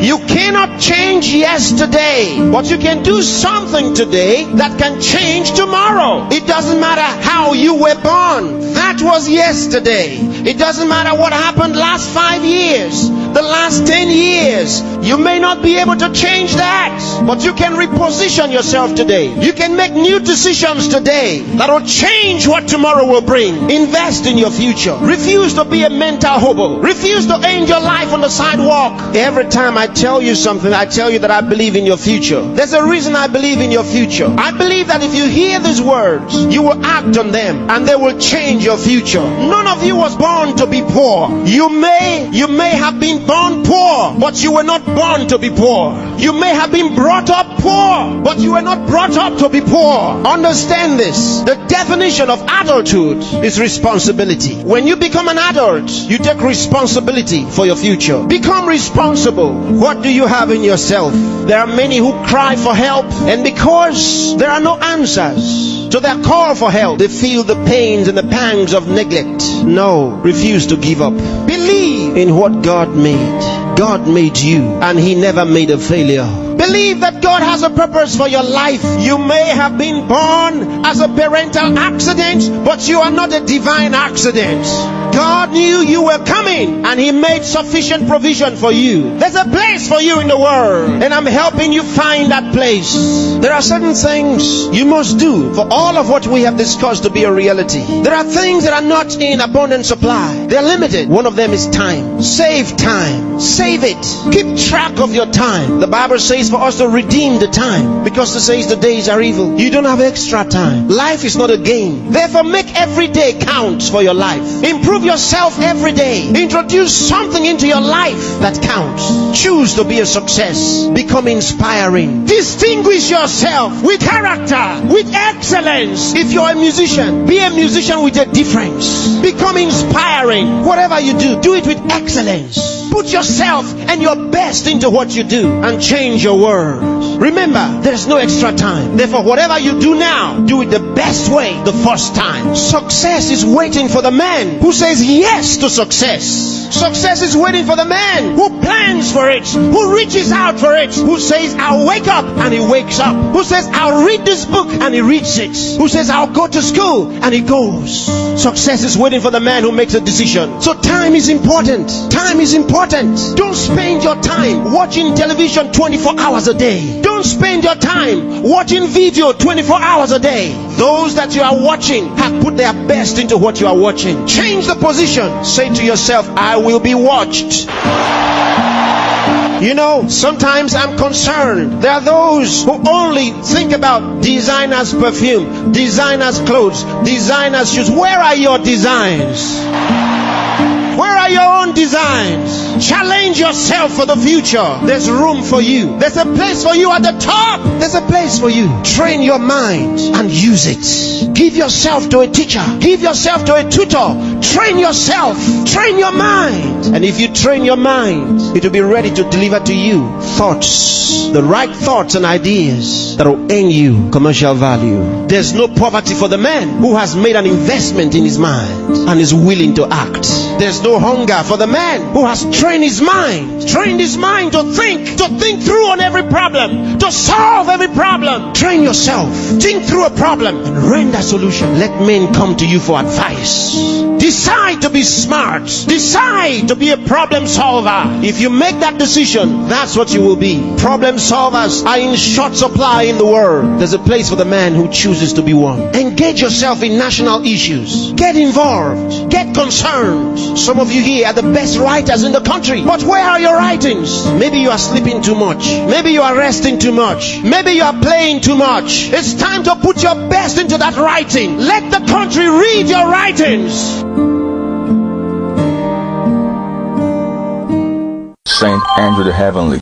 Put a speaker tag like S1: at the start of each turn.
S1: You cannot change yesterday, but you can do something today that can change tomorrow. It doesn't matter how you were born. That was yesterday. It doesn't matter what happened last 5 years, the last 10 years. You may not be able to change that, but you can reposition yourself today. You can make new decisions today that will change what tomorrow will bring. Invest in your future. Refuse to be a mental hobo. Refuse to end your life on the sidewalk. Every time I tell you something, I tell you that I believe in your future. There's a reason I believe in your future. I believe that if you hear these words, you will act on them and they will change your future. None of you was born to be poor. You may have been born poor, but you were not born to be poor. You may have been brought up poor, but you were not brought up to be poor. Understand this. The definition of adulthood is responsibility. When you become an adult, you take responsibility for your future. Become responsible. What do you have in yourself? There are many who cry for help, and because there are no answers to their call for help, they feel the pains and the pangs of neglect. No, refuse to give up. Believe in what God made. God made you, and He never made a failure. Believe that God has a purpose for your life. You may have been born as a parental accident, but you are not a divine accident. God knew you were coming, and He made sufficient provision for you. There's a place for you in the world, and I'm helping you find that place. There are certain things you must do for all of what we have discussed to be a reality. There are things that are not in abundant supply. They're limited. One of them is time. Save time. Save it. Keep track of your time. The Bible says for us to redeem the time, because it says the days are evil. You don't have extra time. Life is not a game. Therefore, make every day count for your life. Improve yourself every day. Introduce something into your life that counts. Choose to be a success. Become inspiring. Distinguish yourself with character, with excellence. If you're a musician, be a musician with a difference. Become inspiring. Whatever you do, do it with excellence. Put yourself and your best into what you do and change your world. Remember, there's no extra time. Therefore, whatever you do now, do it the best way the first time. Success is waiting for the man who says yes to success. Success is waiting for the man who plans for it, who reaches out for it, who says, I'll wake up, and he wakes up. Who says, I'll read this book, and he reads it. Who says, I'll go to school, and he goes. Success is waiting for the man who makes a decision. So time is important. Time is important. Don't spend your time watching television 24 hours a day. Don't spend your time watching video 24 hours a day. Those that you are watching have put their best into what you are watching. Change the position. Say to yourself, I will be watched. You know, sometimes I'm concerned. There are those who only think about designers' perfume, designers' clothes, designers' shoes. Where are your designs? Where are your own designs? Challenge yourself for the future. There's room for you. There's a place for you at the top. There's a place for you. Train your mind and use it. Give yourself to a teacher. Give yourself to a tutor. Train yourself. Train your mind. And if you train your mind, it will be ready to deliver to you thoughts, the right thoughts and ideas that will earn you commercial value. There's no poverty for the man who has made an investment in his mind and is willing to act. There's no hunger for the man who has trained his mind to think through on every problem, to solve every problem. Train yourself. Think through a problem and render a solution. Let men come to you for advice. Decide to be smart. Decide to be a problem solver. If you make that decision, that's what you will be. Problem solvers are in short supply in the world. There's a place for the man who chooses to be one. Engage yourself in national issues. Get involved. Get concerned. Some of you here are the best writers in the country, but where are your writings? Maybe you are sleeping too much. Maybe you are resting too much. Maybe you are playing too much. It's time to put your best into that writing. Let the country read your writings.
S2: Saint Andrew the Heavenly.